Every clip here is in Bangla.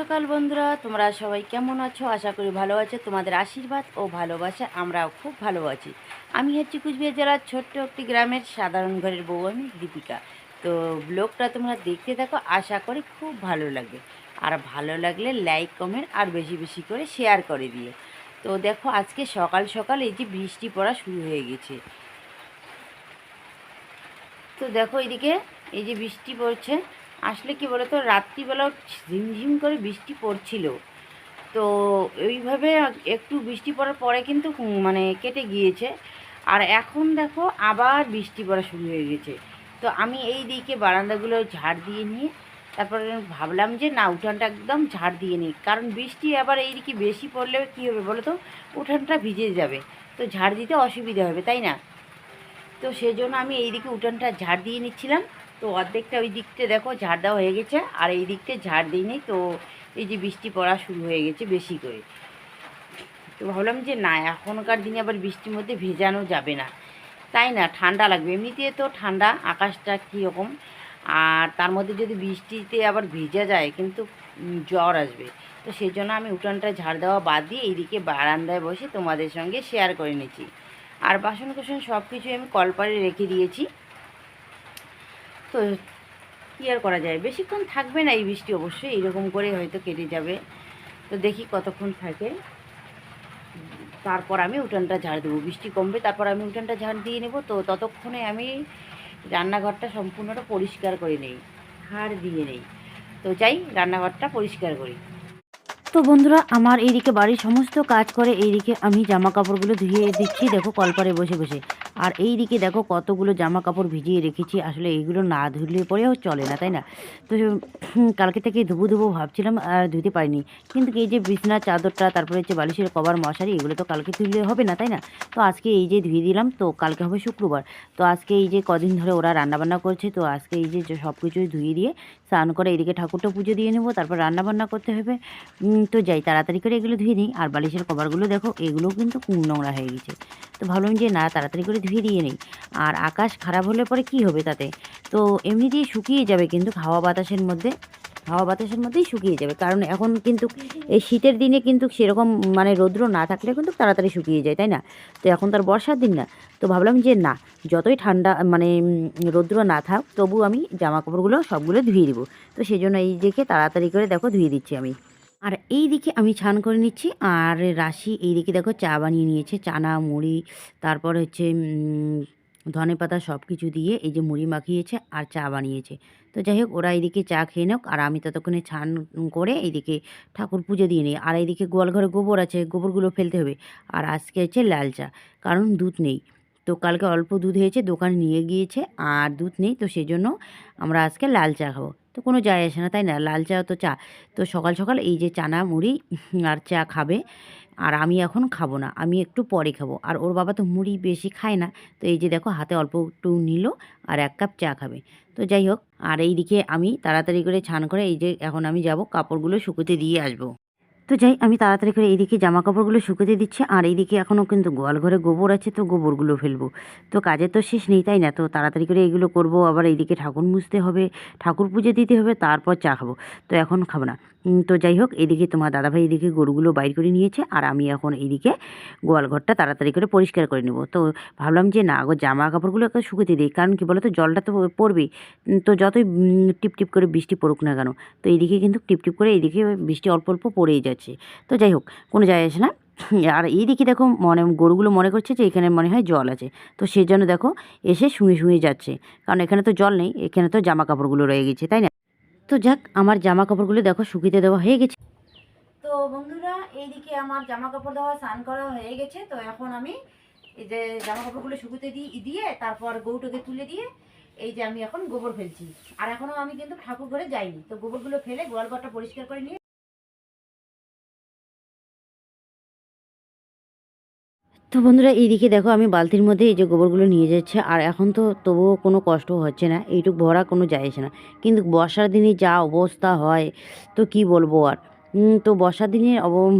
সকাল বন্ধুরা, তোমরা সবাই কেমন আছো? আশা করি ভালো আছো। তোমাদের আশীর্বাদ ও ভালোবাসা আমরাও খুব ভালো আছি। আমি হচ্ছি কুচবিহার জেলার ছোট্ট একটি গ্রামের সাধারণ ঘরের বউ, আমি দীপিকা। তো ব্লগটা তোমরা দেখতে থাকো, আশা করি খুব ভালো লাগবে। আর ভালো লাগলে লাইক কমেন্ট আর বেশি বেশি করে শেয়ার করে দিও। তো দেখো, আজকে সকাল সকাল এই যে বৃষ্টি পড়া শুরু হয়ে গেছে। তো দেখো এদিকে এই যে বৃষ্টি পড়ছে। আসলে কি বলো তো, রাত্রিবেলাও ঝিমঝিম করে বৃষ্টি পড়ছিল। তো এইভাবে একটু বৃষ্টি পড়ার পরে কিন্তু মানে কেটে গিয়েছে। আর এখন দেখো আবার বৃষ্টি পড়া শুরু হয়ে গেছে। তো আমি এই দিকে বারান্দাগুলো ঝাড় দিয়ে নিয়ে তারপরে ভাবলাম যে না, উঠানটা একদম ঝাড় দিয়ে নিই, কারণ বৃষ্টি আবার এই দিকে বেশি পড়লে কী হবে বলো তো, উঠানটা ভিজে যাবে। তো ঝাড় দিতে অসুবিধা হবে, তাই না? তো সেই জন্য আমি এই দিকে উঠানটা ঝাড় দিয়ে নিচ্ছিলাম। তো অর্ধেকটা ওই দিকটা দেখো ঝাড় দেওয়া হয়ে গেছে, আর এই দিকটা ঝাড় দিইনি। তো এই যে বৃষ্টি পড়া শুরু হয়ে গেছে বেশি করে। তো ভাবলাম যে না, এখনকার দিনে আবার বৃষ্টির মধ্যে ভেজানো যাবে না, তাই না? ঠান্ডা লাগবে, এমনিতে তো ঠান্ডা আকাশটা কীরকম, আর তার মধ্যে যদি বৃষ্টিতে আবার ভিজা যায় কিন্তু জ্বর আসবে। তো সেই জন্য আমি উঠানটা ঝাড় দেওয়া বাদ দিয়ে এইদিকে বারান্দায় বসে তোমাদের সঙ্গে শেয়ার করে নিচ্ছি। আর বাসন কোসন সব কিছুই আমি কলপারে রেখে দিয়েছি। তো কী আর করা যায়, বেশিক্ষণ থাকবে না এই বৃষ্টি, অবশ্যই এইরকম করে হয়তো কেটে যাবে। তো দেখি কতক্ষণ থাকে, তারপর আমি উঠানটা ঝাড় দেবো। বৃষ্টি কমবে, তারপর আমি উঠানটা ঝাড় দিয়ে নেব। তো ততক্ষণে আমি রান্নাঘরটা সম্পূর্ণটা পরিষ্কার করে নেই, ঝাড় দিয়ে নেই। তো যাই রান্নাঘরটা পরিষ্কার করি। তো বন্ধুরা, আমার এইদিকে বাড়ির সমস্ত কাজ করে এইদিকে আমি জামা কাপড়গুলো ধুয়ে দিচ্ছি, দেখো কলপারে বসে বসে। আর এইদিকে দেখো কতগুলো জামা কাপড় ভিজিয়ে রেখেছি। আসলে এইগুলো না ধুলে পরেও চলে না, তাই না? তো কালকে থেকে ধুবো ধুবো ভাবছিলাম, আর ধুতে পারিনি। কিন্তু এই যে বিছনার চাদরটা, তারপরে হচ্ছে বালিশের কভার, মশারি, এগুলো তো কালকে ধুলে হবে না, তাই না? তো আজকে এই যে ধুয়ে দিলাম। তো কালকে হবে শুক্রবার। তো আজকে এই যে কদিন ধরে ওরা রান্নাবান্না করছে, তো আজকে এই যে সব কিছুই ধুয়ে দিয়ে স্নান করে এইদিকে ঠাকুরটা পুজো দিয়ে নেবো, তারপর রান্নাবান্না করতে হবে। তো যাই তাড়াতাড়ি করে এগুলো ধুয়ে নিই। আর বালিশের কভারগুলো দেখো, এগুলোও কিন্তু নোংরা হয়ে গেছে। তো ভাবলাম যে না, তাড়াতাড়ি করে ধুয়ে দিয়ে নিই। আর আকাশ খারাপ হলে পরে কি হবে তাতে? তো এমনিতেই শুকিয়ে যাবে, কিন্তু হাওয়া বাতাসের মধ্যেই শুকিয়ে যাবে। কারণ এখন কিন্তু এই শীতের দিনে কিন্তু সেরকম মানে রৌদ্র না থাকলে কিন্তু তাড়াতাড়ি শুকিয়ে যায়, তাই না? তো এখন তো আর বর্ষার দিন না। তো ভাবলাম যে না, যতই ঠান্ডা মানে রৌদ্র না থাক, তবু আমি জামা কাপড়গুলো সবগুলো ধুয়ে দিব। তো সেই জন্য এই দিকে তাড়াতাড়ি করে দেখো ধুয়ে দিচ্ছি আমি। আর এই দিকে আমি স্নান করে নিচ্ছি। আর রাশি এই দিকে দেখো চা বানিয়ে নিয়েছে, চানা মুড়ি, তারপর হচ্ছে ধনেপাতা সব কিছু দিয়ে এই যে মুড়ি মাখিয়েছে আর চা বানিয়েছে। তো যাই হোক, ওরা এইদিকে চা খেয়ে নোক, আর আমি ততক্ষণে স্নান করে এইদিকে ঠাকুর পুজো দিয়ে নিই। আর এইদিকে গোয়ালঘরে গোবর আছে, গোবরগুলো ফেলতে হবে। আর আজকে হচ্ছে লাল চা, কারণ দুধ নেই। তো কালকে অল্প দুধ হয়েছে, দোকানে নিয়ে গিয়েছে, আর দুধ নেই। তো সেই জন্য আমরা আজকে লাল চা খাবো। তো কোনো যায় আসে না, তাই না? লাল চা তো চা। তো সকাল সকাল এই যে চানা মুড়ি আর চা খাবে। আর আমি এখন খাবো না, আমি একটু পরে খাবো। আর ওর বাবা তো মুড়ি বেশি খায় না। তো এই যে দেখো হাতে অল্প একটু নিল, আর 1 কাপ চা খাবে। তো যাই হোক, আর এইদিকে আমি তাড়াতাড়ি করে স্নান করে এই যে এখন আমি যাব কাপড়গুলো শুকোতে দিয়ে আসবো। তো যাই আমি তাড়াতাড়ি করে এইদিকে জামা কাপড়গুলো শুকোতে দিচ্ছি। আর এইদিকে এখনও কিন্তু গোয়াল ঘরে গোবর আছে, তো গোবরগুলো ফেলবো। তো কাজের তো শেষ নেই, তাই না? তো তাড়াতাড়ি করে এইগুলো করব। আবার এইদিকে ঠাকুর মুছতে হবে, ঠাকুর পুজো দিতে হবে, তারপর চা খাবো। তো এখন খাবো না। তো যাই হোক, এদিকে তোমার দাদাভাই এদিকে গরুগুলো বাইর করে নিয়েছে, আর আমি এখন এইদিকে গোয়াল ঘরটা তাড়াতাড়ি করে পরিষ্কার করে নেব। তো ভাবলাম যে না, আগো জামা কাপড়গুলো একটু শুকোতে দিই, কারণ কি বলো তো, জলটা তো পড়বেই। তো যতই টিপ টিপ করে বৃষ্টি পড়ুক না কেন, তো এইদিকে কিন্তু টিপ টিপ করে এইদিকে বৃষ্টি অল্প অল্প পড়েই যাচ্ছে। তো যাই হোক, কোনো যায় আসে না। আর এই দিকে দেখো গরুগুলো মনে করছে যে এখানে মনে হয় জল আছে। তো সেই জন্য দেখো এসে শুঁয়ে শুঁয়ে যাচ্ছে, কারণ এখানে তো জল নেই, এখানে তো জামা কাপড়গুলো রয়ে গেছে, তাই না? তো যাক, আমার জামা কাপড়গুলো দেখো শুকিয়ে দেওয়া হয়ে গেছে। তো বন্ধুরা, এইদিকে আমার জামা কাপড় দেওয়া স্নান করা হয়ে গেছে। তো এখন আমি এই যে জামা কাপড়গুলো শুকুতে দিয়ে তারপর গরুটাকে তুলে দিয়ে এই যে আমি এখন গোবর ফেলছি। আর এখনও আমি কিন্তু ঠাকুর ঘরে যাইনি। তো গোবরগুলো ফেলে গোয়াল ঘরটা পরিষ্কার করে নিয়ে, তো বন্ধুরা এইদিকে দেখো আমি বালতির মধ্যে এই যে গোবরগুলো নিয়ে যাচ্ছে। আর এখন তো তবুও কোনো কষ্ট হচ্ছে না, এইটুক ভরা কোনো যায় আসে না। কিন্তু বর্ষার দিনে যা অবস্থা হয়, তো কি বলবো আর। তো বর্ষার দিনে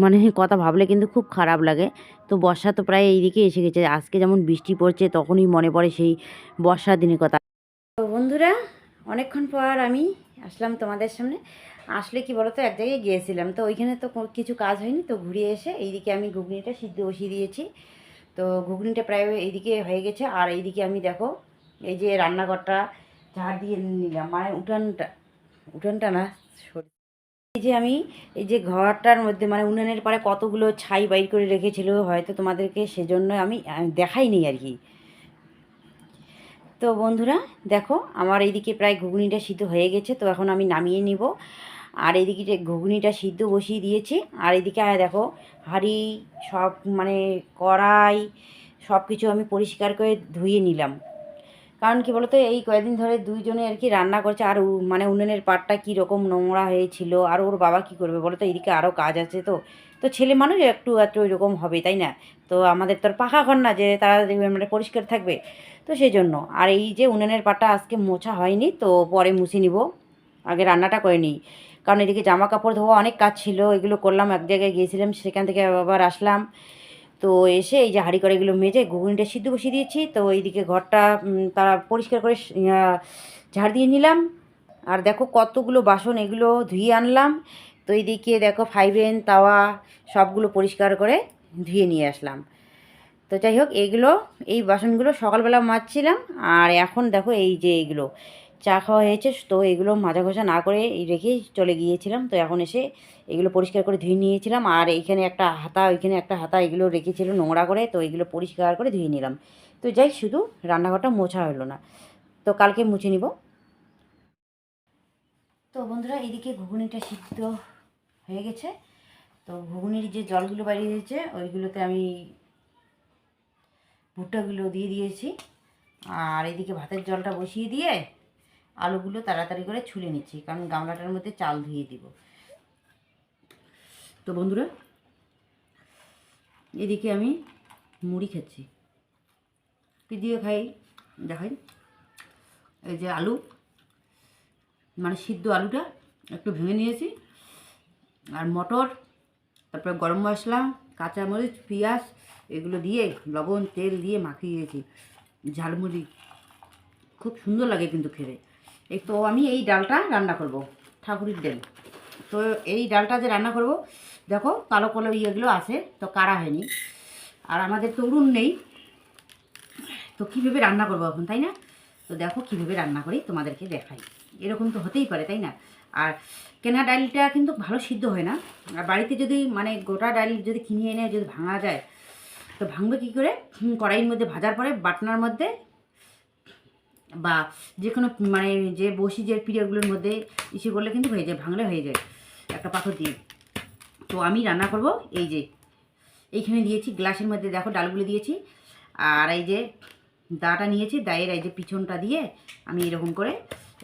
মানে কথা ভাবলে কিন্তু খুব খারাপ লাগে। তো বর্ষা তো প্রায় এইদিকে এসে গেছে। আজকে যেমন বৃষ্টি পড়ছে, তখনই মনে পড়ে সেই বর্ষার দিনের কথা। তো বন্ধুরা, অনেকক্ষণ পর আমি আসলাম তোমাদের সামনে। আসলে কি বলো তো, এক জায়গায় গিয়েছিলাম, তো ওইখানে তো কিছু কাজ হয়নি, তো ঘুরে এসে এইদিকে আমি ঘুগনিটা সিদ্ধ বসিয়ে দিয়েছি। তো ঘুগনিটা প্রায় এইদিকে হয়ে গেছে। আর এইদিকে আমি দেখো এই যে রান্নাঘরটা ঝাড় দিয়ে নিলাম, মানে উঠানটা না, এই যে আমি এই যে ঘরটার মধ্যে মানে উনুনের পাড়ে কতগুলো ছাই বাইর করে রেখেছিল, হয়তো তোমাদেরকে সেজন্য আমি দেখাইনি আর কি। তো বন্ধুরা দেখো, আমার এইদিকে প্রায় ঘুগনিটা সিদ্ধ হয়ে গেছে, তো এখন আমি নামিয়ে নিব। আর এইদিকে যে ঘুগনিটা সিদ্ধ বসিয়ে দিয়েছি, আর এইদিকে দেখো হাঁড়ি সব মানে কড়াই সব কিছু আমি পরিষ্কার করে ধুয়ে নিলাম। কারণ কি বলতো, এই কয়েকদিন ধরে দুইজনে আর কি রান্না করছে, আর মানে উনুনের পাটটা কী রকম নোংরা হয়েছিল, আর ওর বাবা কি করবে বলো তো, এদিকে আরও কাজ আছে। তো তো ছেলে মানুষ একটু একটু এরকম হবে, তাই না? তো আমাদের তো আর পাকা ঘর না যে তারা মানে পরিষ্কার থাকবে, তো সেই জন্য। আর এই যে উনুনের পাটটা আজকে মোছা হয়নি, তো পরে মুছে নিব, আগে রান্নাটা করে নিই। কারণ এদিকে জামা কাপড় ধোয়া অনেক কাজ ছিল, এগুলো করলাম, এক জায়গায় গিয়েছিলাম, সেখান থেকে আবার আসলাম। তো এসে এই যে হাঁড়ি করে এগুলো মেজে ঘুগনিটা সিদ্ধ বসিয়ে দিয়েছি। তো এইদিকে ঘরটা তারা পরিষ্কার করে ঝাড় দিয়ে নিলাম। আর দেখো কতগুলো বাসন, এগুলো ধুয়ে আনলাম। তো এইদিকে দেখো ফাইভেন তাওয়া সবগুলো পরিষ্কার করে ধুয়ে নিয়ে আসলাম। তো যাই হোক, এই বাসনগুলো সকালবেলা মাজছিলাম, আর এখন দেখো এই যে এইগুলো চা খাওয়া হয়েছে, তো এগুলো মাজা ঘষা না করে রেখেই চলে গিয়েছিলাম। তো এখন এসে এগুলো পরিষ্কার করে ধুয়ে নিয়েছিলাম। আর এইখানে একটা হাতা, ওইখানে একটা হাতা, এগুলো রেখেছিল নোংরা করে, তো এগুলো পরিষ্কার করে ধুয়ে নিলাম। তো যাই, শুধু রান্নাঘরটা মোছা হলো না, তো কালকে মুছে নিব। তো বন্ধুরা এদিকে ঘুগনিটা সিদ্ধ হয়ে গেছে। তো ঘুগনির যে জলগুলো বাইরে হয়েছে ওইগুলোতে আমি ভুট্টাগুলো দিয়ে দিয়েছি। আর এদিকে ভাতের জলটা বসিয়ে দিয়ে আলুগুলো তাড়াতাড়ি করে ছুলে নিচ্ছি, কারণ গামলাটার মধ্যে চাল ধুয়ে দিব। তো বন্ধুরা এদিকে আমি মুড়ি খাচ্ছি, কি দিয়ে খাই দেখাই। এই যে আলু, মানে সিদ্ধ আলুটা একটু ভেঙে নিয়েছি, আর মটর, তারপরে গরম মশলা, কাঁচামরিচ, পেঁয়াজ এগুলো দিয়ে লবণ তেল দিয়ে মাখিয়েছি, ঝালমুড়ি খুব সুন্দর লাগে কিন্তু খেতে। তো আমি এই ডালটা রান্না করব, ঠাকুরের ডাল। তো এই ডালটা যে রান্না করব, দেখো কালো কালো ইয়েগুলো আছে, তো কারা হয়নি। আর আমাদের তো উনুন নেই, তো কীভাবে রান্না করবো এখন, তাই না? তো দেখো কীভাবে রান্না করি তোমাদেরকে দেখাই। এরকম তো হতেই পারে, তাই না? আর কেনা ডালটা কিন্তু ভালো সিদ্ধ হয় না। আর বাড়িতে যদি মানে গোটা ডাল যদি কিনে এনে যদি ভাঙা যায়, তো ভাঙবে কী করে? কড়াইয়ের মধ্যে ভাজার পরে বাটনার মধ্যে বা যে কোনো মানে যে বসি যে পিরিয়ডগুলোর মধ্যে ইসে করলে কিন্তু হয়ে যায়, ভাঙলে হয়ে যায় একটা পাথর দিয়ে। তো আমি রান্না করব এই যে এইখানে দিয়েছি গ্লাসের মধ্যে, দেখো ডালগুলো দিয়েছি, আর এই যে দাটা নিয়েছি, দায়ের এই যে পিছনটা দিয়ে আমি এরকম করে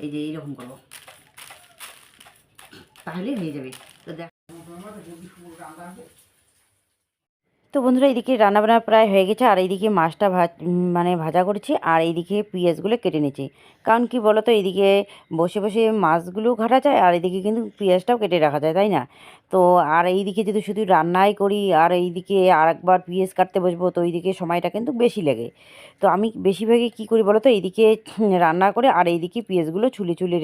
এই যে এইরকম করব, তাহলে হয়ে যাবে। তো দেখ, তো বন্ধুরা এদিকে রান্নাবান্না প্রায় হয়ে গেছে। আর এইদিকে মাছটা মানে ভাজা করছি, আর এইদিকে পেঁয়াজগুলো কেটে নিচ্ছি। কারণ কি বলো তো, এইদিকে বসে বসে মাছগুলো ঘাটা যায়, আর এইদিকে কিন্তু পেঁয়াজটাও কেটে রাখা যায়, তাই না? তো আর এইদিকে যদি শুধু রান্নাই করি আর এইদিকে আর একবার পেঁয়াজ কাটতে বসবো, তো এইদিকে সময়টা কিন্তু বেশি লাগে। তো আমি বেশিরভাগই কী করি বলো তো, এইদিকে রান্না করে আর এইদিকে পেঁয়াজগুলো ছুলে ছুলে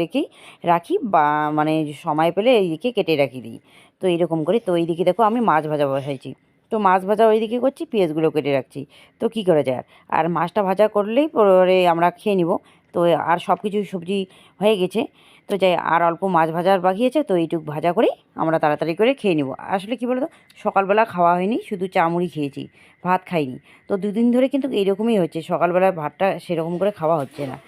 রাখি, বা মানে সময় পেলে এইদিকে কেটে রাখি দিই। তো এইরকম করি। তো এইদিকে দেখো আমি মাছ ভাজা বসাইছি, তো মাছ ভাজা ওইদিকে করছি, পেঁয়াজগুলো কেটে রাখছি। তো কী করা যায়, আর মাছটা ভাজা করলেই পরে আমরা খেয়ে নিব। তো আর সব কিছু সবজি হয়ে গেছে। তো যাই, আর অল্প মাছ ভাজার বাকি আছে, তো এইটুকু ভাজা করেই আমরা তাড়াতাড়ি করে খেয়ে নিব। আসলে কী বলো তো, সকালবেলা খাওয়া হয়নি, শুধু চা মুড়ি খেয়েছি, ভাত খাইনি। তো দুদিন ধরে কিন্তু এইরকমই হচ্ছে, সকালবেলা ভাতটা সেরকম করে খাওয়া হচ্ছে না।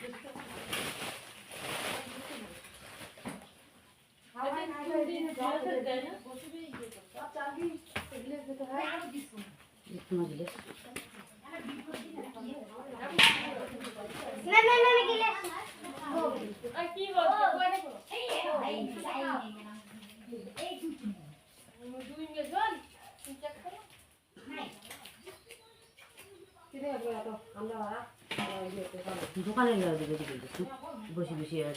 দোকানে বসে বসে আর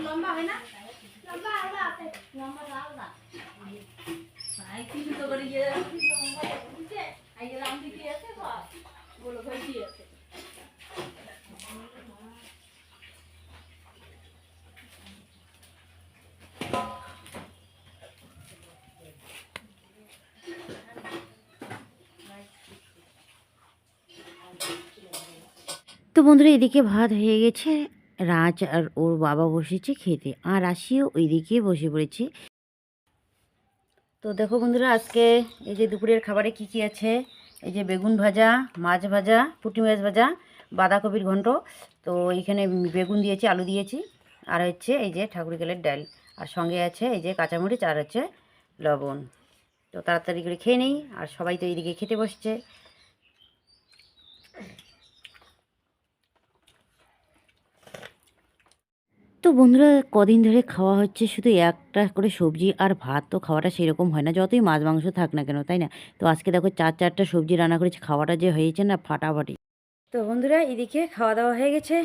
লম্বা হয় না, লম্বা আলাদা। তো বন্ধুরা এদিকে ভাত হয়ে গেছে, রাজ আর ওর বাবা বসেছে খেতে, আর রাশিও ওইদিকে বসে পড়েছে। তো দেখো বন্ধুরা আজকে এই যে দুপুরের খাবারে কি কি আছে, এই যে বেগুন ভাজা, মাছ ভাজা, পুঁটি মাছ ভাজা, বাঁধাকপির ঘন্ট। তো এইখানে বেগুন দিয়েছি, আলু দিয়েছি, আর হচ্ছে এই যে ঠাকুর কেলের ডাল, আর সঙ্গে আছে এই যে কাঁচামরিচ, আর হচ্ছে লবণ। তো তাড়াতাড়ি করে খেয়ে নিই, আর সবাই তো এইদিকে খেতে বসছে। তো বন্ধুরা কদিন ধরে খাওয়া হচ্ছে শুধু একটা করে সবজি আর ভাত, তো খাওয়াটা সেরকম হয় না যতই মাছ মাংস থাক না কেন, তাই না? তো আজকে দেখো চারটা সবজি রান্না করেছি, খাওয়াটা যে হয়েছে না ফাটাফাটি। তো বন্ধুরা এদিকে খাওয়া দাওয়া হয়ে গেছে,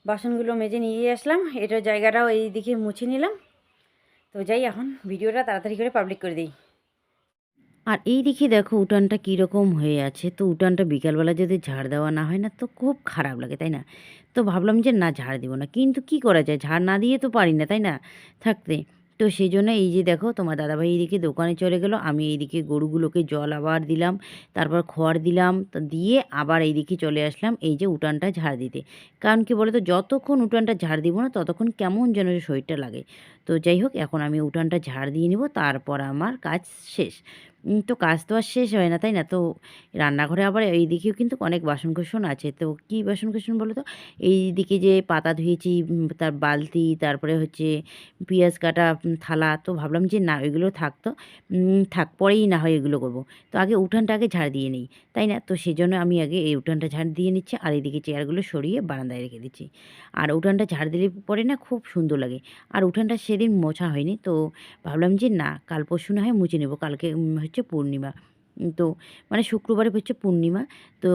বাসনগুলো মেজে নিয়ে আসলাম, এটার জায়গাটাও এইদিকে মুছে নিলাম। তো যাই এখন ভিডিওটা তাড়াতাড়ি করে পাবলিক করে দিই। আর এই দিকে দেখো উঠানটা কীরকম হয়ে আছে, তো উঠানটা বিকালবেলা যদি ঝাড় দেওয়া না হয় না তো খুব খারাপ লাগে, তাই না? তো ভাবলাম যে না ঝাড় দিব না, কিন্তু কি করা যায়, ঝাড় না দিয়ে তো পারি না, তাই না থাকতে। তো সেই জন্য এই যে দেখো তোমার দাদাভাই এইদিকে দোকানে চলে গেল, আমি এইদিকে গরুগুলোকে জল আবার দিলাম, তারপর খড় দিলাম, তো দিয়ে আবার এইদিকে চলে আসলাম এই যে উঠানটা ঝাড় দিতে। কারণ কি বলো তো, যতক্ষণ উঠানটা ঝাড় দিব না ততক্ষণ কেমন যেন শরীরটা লাগে। তো যাই হোক এখন আমি উঠানটা ঝাড় দিয়ে নিব, তারপর আমার কাজ শেষ। তো কাজ তো আর শেষ হয় না, তাই না? তো রান্নাঘরে আবার এইদিকেও কিন্তু অনেক বাসনকোসন আছে। তো কী বাসনকোসন বলো তো? এইদিকে যে পাতা ধুয়েছি, তার বালতি, তারপরে হচ্ছে পেঁয়াজ কাটা থালা। তো ভাবলাম যে না ওইগুলো থাকতো, থাক পরেই না হয় এগুলো করব। তো আগে উঠানটা আগে ঝাড় দিয়ে নিই, তাই না? তো সেজন্য আমি আগে এই উঠানটা ঝাড় দিয়ে নিচ্ছি, আর এইদিকে চেয়ারগুলো সরিয়ে বারান্দায় রেখে দিচ্ছি। আর উঠানটা ঝাড় দিলে পরে না খুব সুন্দর লাগে। আর উঠানটা সেদিন মোছা হয়নি, তো ভাবলাম যে না কাল পরশু না হয় মুছে নেব, কালকে হচ্ছে পূর্ণিমা। তো মানে শুক্রবারে হচ্ছে পূর্ণিমা। তো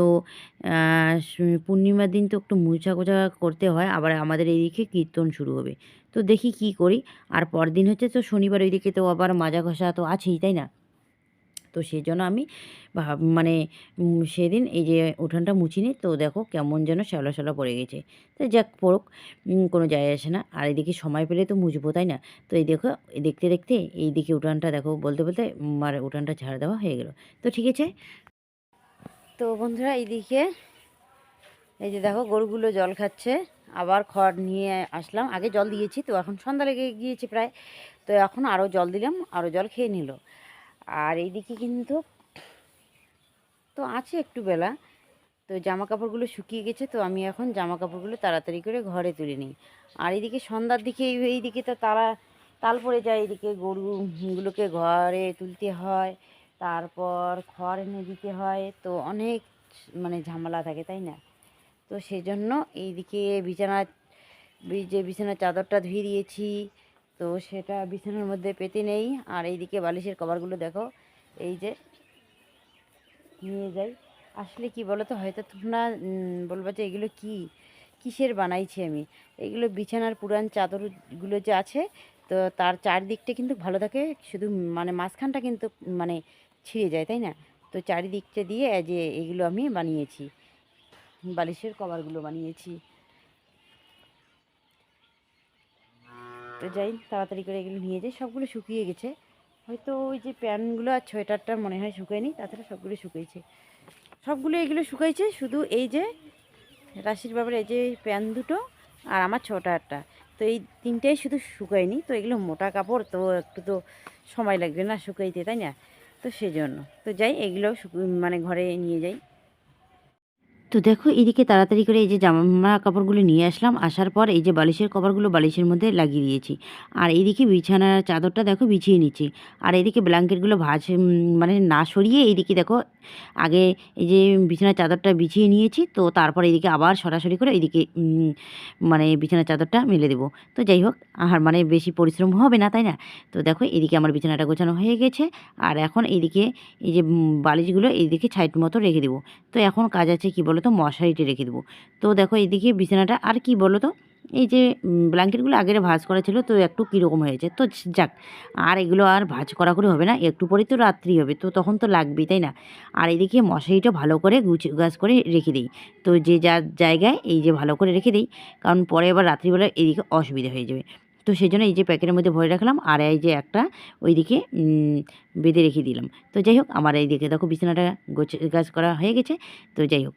পূর্ণিমার দিন তো একটু মোছা কোছা করতে হয়, আবার আমাদের এইদিকে কীর্তন শুরু হবে। তো দেখি কি করি। আর পরদিন হচ্ছে তো শনিবার, ওইদিকে তো আবার মাজা ঘষা তো আছেই, তাই না? তো সেই জন্য আমি মানে সেদিন এই যে উঠানটা মুছিনি, তো দেখো কেমন যেন শ্যাওলা শ্যাওলা পড়ে গেছে। তো যাক পড়ুক, কোনো যায় আসে না। আর এদিকে সময় পেলে তো মুছবো, তাই না? তো এই দেখো দেখতে দেখতে এই দিকে উঠানটা দেখো বলতে বলতে আর উঠানটা ঝাড় দেওয়া হয়ে গেল। তো ঠিক আছে। তো বন্ধুরা এইদিকে এই যে দেখো গরুগুলো জল খাচ্ছে, আবার খড় নিয়ে আসলাম, আগে জল দিয়েছি, তো এখন সন্ধ্যা লেগে গিয়েছে প্রায়। তো এখন আরও জল দিলাম, আরও জল খেয়ে নিল। আর এইদিকে কিন্তু তো আছে একটু বেলা, তো জামা কাপড়গুলো শুকিয়ে গেছে, তো আমি এখন জামা কাপড়গুলো তাড়াতাড়ি করে ঘরে তুলে নিই। আর এইদিকে সন্ধ্যার দিকে এইদিকে তো তাল পড়ে যায়, এইদিকে গরুগুলোকে ঘরে তুলতে হয়, তারপর খড় এনে দিতে হয়, তো অনেক মানে ঝামেলা থাকে, তাই না? তো সেই জন্য এইদিকে যে বিছানার চাদরটা ধুয়ে দিয়েছি, তো সেটা বিছানার মধ্যে পেতে নেই। আর এইদিকে বালিশের কভারগুলো দেখো এই যে নিয়ে যাই। আসলে কি বলো তো, হয়তো তোমরা বলবা যে এগুলো কিসের বানাইছি আমি। এগুলো বিছানার পুরান চাদরগুলো যে আছে, তো তার চারদিকটা কিন্তু ভালো থাকে, শুধু মানে মাঝখানটা কিন্তু মানে ছিঁড়ে যায়, তাই না? তো চারিদিকটা দিয়ে যে এগুলো আমি বানিয়েছি, বালিশের কভারগুলো বানিয়েছি। তো যাই তাড়াতাড়ি করে এগুলো নিয়ে যাই, সবগুলো শুকিয়ে গেছে। হয়তো ওই যে প্যান্টগুলো আর সোয়েটারটা মনে হয় শুকায়নি, তাছাড়া সবগুলো শুকিয়েছে। সবগুলো এগুলো শুকাইছে, শুধু এই যে রাশির বাবার এই যে প্যান্ট দুটো আর আমার ছোটারটা, তো এই তিনটাই শুধু শুকায়নি। তো এগুলো মোটা কাপড়, তো একটু তো সময় লাগবে না শুকাইতে, তাই না? তো সেজন্য তো যাই এগুলো মানে ঘরে নিয়ে যাই। তো দেখো এদিকে তাড়াতাড়ি করে এই যে জামা কাপড়গুলো নিয়ে আসলাম, আসার পর এই যে বালিশের কভারগুলো বালিশের মধ্যে লাগিয়ে দিয়েছি। আর এইদিকে বিছানার চাদরটা দেখো বিছিয়ে নিচ্ছি। আর এইদিকে ব্ল্যাঙ্কেটগুলো মানে না সরিয়ে এইদিকে দেখো আগে এই যে বিছানার চাদরটা বিছিয়ে নিয়েছি, তো তারপর এইদিকে আবার সরাসরি করে এইদিকে মানে বিছানার চাদরটা মেলে দেবো। তো যাই হোক আর মানে বেশি পরিশ্রম হবে না, তাই না? তো দেখো এদিকে আমার বিছানাটা গোছানো হয়ে গেছে। আর এখন এইদিকে এই যে বালিশগুলো এইদিকে সাইড মতো রেখে দেবো। তো এখন কাজ আছে কি বলো তো মশারিতে রেখে দেবো। তো দেখো এইদিকে বিছানাটা আর কি বলো তো, এই যে ব্ল্যাঙ্কেটগুলো আগের ভাঁজ করা ছিল তো একটু কীরকম হয়েছে, তো যাক, আর এগুলো আর ভাঁজ করা করে হবে না, একটু পরেই তো রাত্রি হবে, তো তখন তো লাগবেই, তাই না। আর এদিকে মশারিটা ভালো করে গাছ করে রেখে দিই, তো যে যার জায়গায় এই যে ভালো করে রেখে দিই, কারণ পরে আবার রাত্রিবেলা এদিকে অসুবিধা হয়ে যাবে। তো সেই জন্য এই যে প্যাকেটের মধ্যে ভরে রাখলাম, আর এই যে একটা ওইদিকে বেঁধে রেখে দিলাম। তো যাই হোক, আমার এইদিকে দেখো বিছানাটা গাছ করা হয়ে গেছে। তো যাই হোক,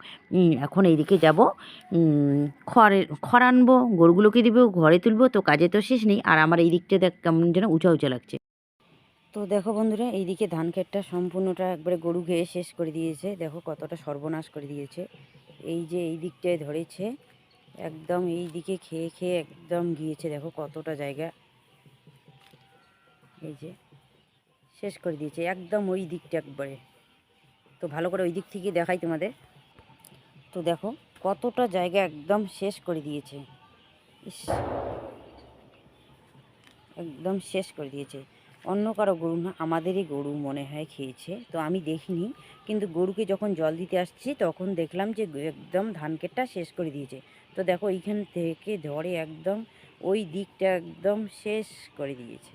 এখন এইদিকে যাব, খড় আনবো, গরুগুলোকে দিব, ঘরে তুলবো, তো কাজে তো শেষ নেই। আর আমার এই দিকটা দেখ কেমন যেন উঁচা উঁচা লাগছে। তো দেখো বন্ধুরা, এইদিকে ধান ক্ষেতটা সম্পূর্ণটা একবারে গরু খেয়ে শেষ করে দিয়েছে, দেখো কতটা সর্বনাশ করে দিয়েছে। এই যে এই দিকটায় ধরেছে একদম, এই দিকে খেয়ে খেয়ে একদম গিয়েছে, দেখো কতটা জায়গা এই যে শেষ করে দিয়েছে একদম ওই দিকটা একবারে। তো ভালো করে ওই দিক থেকে দেখাই তোমাদের। তো দেখো কতটা জায়গা একদম শেষ করে দিয়েছে, ইস, একদম শেষ করে দিয়েছে। অন্য কারো গরু না, আমাদেরই গরু মনে হয় খেয়েছে, তো আমি দেখিনি, কিন্তু গরুকে যখন জল দিতে আসছি তখন দেখলাম যে একদম ধান ক্ষেতটা শেষ করে দিয়েছে। তো দেখো এইখান থেকে ধরে একদম ওই দিকটা একদম শেষ করে দিয়েছে।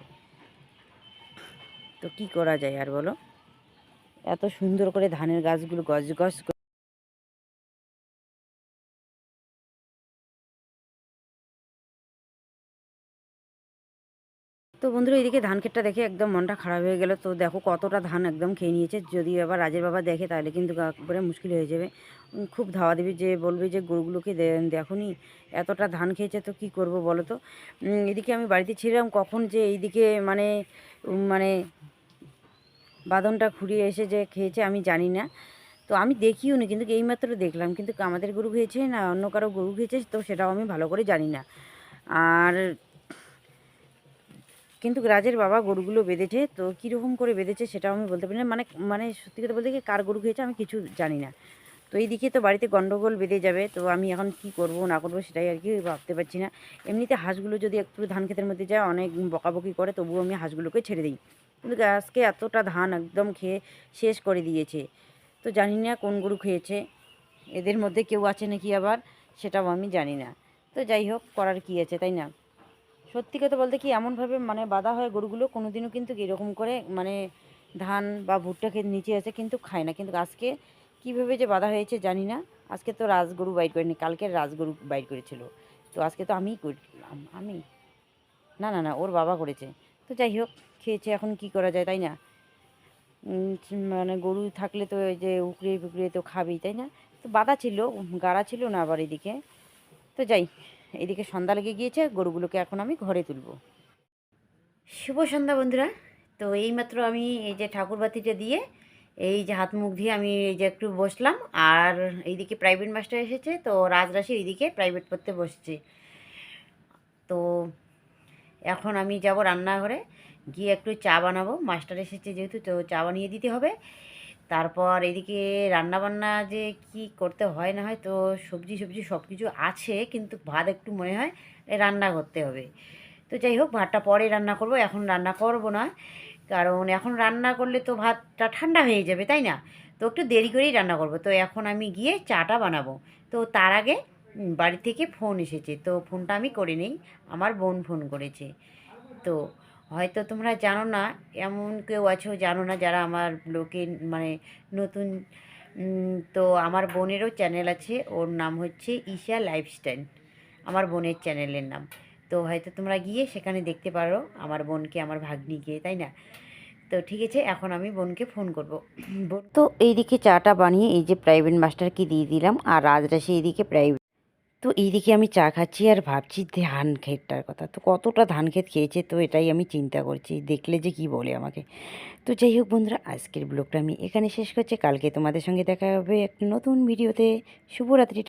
তো কি করা যায় আর বলো, এত সুন্দর করে ধানের গাছগুলো গজ গজ। তো বন্ধুরা, এদিকে ধান ক্ষেতটা দেখে একদম মনটা খারাপ হয়ে গেল। তো দেখো কতটা ধান একদম খেয়ে নিয়েছে, যদি আবার রাজের বাবা দেখে তাহলে কিন্তু একবারে মুশকিল হয়ে যাবে। খুব ধাওয়া দেবে, যে বলবে যে গরুগুলোকে দেখোনি এতটা ধান খেয়েছে, তো কি করব বলো তো। এদিকে আমি বাড়িতে ছিলাম, কখন যে এইদিকে মানে মানে বাঁধনটা ঘুরিয়ে এসে যে খেয়েছে আমি জানি না। তো আমি দেখিও নি, কিন্তু এইমাত্র দেখলাম, কিন্তু আমাদের গরু খেয়েছে না অন্য কারো গরু খেয়েছে তো সেটাও আমি ভালো করে জানি না। আর কিন্তু রাজের বাবা গরুগুলো বেঁধেছে, তো কীরকম করে বেঁধেছে সেটাও আমি বলতে পারি না, মানে মানে সত্যি কথা বলতে কি কার গরু খেয়েছে আমি কিছু জানি না। তো এইদিকে তো বাড়িতে গন্ডগোল বেঁধে যাবে, তো আমি এখন কি করব না করব সেটাই আর কি ভাবতে পারছি না। এমনিতে হাঁসগুলো যদি একটু ধান ক্ষেতের মধ্যে যায় অনেক বকাবকি করে, তবুও আমি হাঁসগুলোকে ছেড়ে দিই, কিন্তু আজকে এতটা ধান একদম খেয়ে শেষ করে দিয়েছে। তো জানি না কোন গরু খেয়েছে, এদের মধ্যে কেউ আছে নাকি আবার, সেটাও আমি জানি না। তো যাই হোক, করার কি আছে, তাই না। সত্যি কথা বলতে কি এমনভাবে মানে বাঁধা হয় গরুগুলো, কোনো দিনও কিন্তু এরকম করে মানে ধান বা ভুট্টা ক্ষেত নিচে আছে কিন্তু খায় না, কিন্তু আজকে কীভাবে যে বাঁধা হয়েছে জানি না। আজকে তো রাজগরু বাইর করেনি, কালকে রাজগরু বাইর করেছিল, তো আজকে তো আমিই করলাম, আমি না না না ওর বাবা করেছে। তো যাই হোক, খেয়েছে, এখন কি করা যায়, তাই না। মানে গরু থাকলে তো এই যে উকড়ে পুকড়ে তো খাবেই, তাই না। তো বাঁধা ছিল, গাড়া ছিল না আবার এদিকে। তো যাই, এদিকে সন্ধ্যা লেগে গিয়েছে, গরুগুলোকে এখন আমি ঘরে তুলবো। শুভ সন্ধ্যা বন্ধুরা। তো এইমাত্র আমি এই যে ঠাকুরবাতিটা দিয়ে এই যে হাত মুখ দিয়ে আমি এই যে একটু বসলাম, আর এইদিকে প্রাইভেট মাস্টার এসেছে, তো রাজরাশি এইদিকে প্রাইভেট পড়তে বসছে। তো এখন আমি যাব রান্নাঘরে, গিয়ে একটু চা বানাবো, মাস্টার এসেছে যেহেতু তো চা বানিয়ে দিতে হবে। তারপর এদিকে রান্নাবান্না যে কি করতে হয় না হয়, তো সবজি সবজি সব কিছু আছে, কিন্তু ভাত একটু মনে হয় রান্না করতে হবে। তো যাই হোক, ভাতটা পরে রান্না করব, এখন রান্না করব না, কারণ এখন রান্না করলে তো ভাতটা ঠান্ডা হয়ে যাবে, তাই না। তো একটু দেরি করেই রান্না করব। তো এখন আমি গিয়ে চাটা বানাবো। তো তার আগে বাড়ি থেকে ফোন এসেছে, তো ফোনটা আমি করে নিই, আমার বোন ফোন করেছে। তো হয়তো তোমরা জানো না, এমন কেউ আছো জানো না যারা আমার ব্লগে মানে নতুন। তো আমার বোনেরও চ্যানেল আছে, ওর নাম হচ্ছে ঈশা লাইফস্টাইল, আমার বোনের চ্যানেলের নাম। তো হয়তো তোমরা গিয়ে সেখানে দেখতে পারো আমার বোনকে, আমার ভাগ্নিকে, তাই না। তো ঠিক আছে, এখন আমি বোনকে ফোন করব। তো এইদিকে চাটা বানিয়ে এই যে প্রাইভেট মাস্টারকে দিয়ে দিলাম, আর রাজরাশি এইদিকে প্রাইভেট। তো এইদিকে আমি চা খাচ্ছি আর ভাবছি ধান ক্ষেতটার কথা, তো কতটা ধান ক্ষেত খেয়েছে, তো এটাই আমি চিন্তা করছি, দেখলে যে কি বলে আমাকে। তো যাই হোক বন্ধুরা, আজকের ব্লগটা আমি এখানে শেষ করছি, কালকে তোমাদের সঙ্গে দেখা হবে একটা নতুন ভিডিওতে। শুভরাত্রি।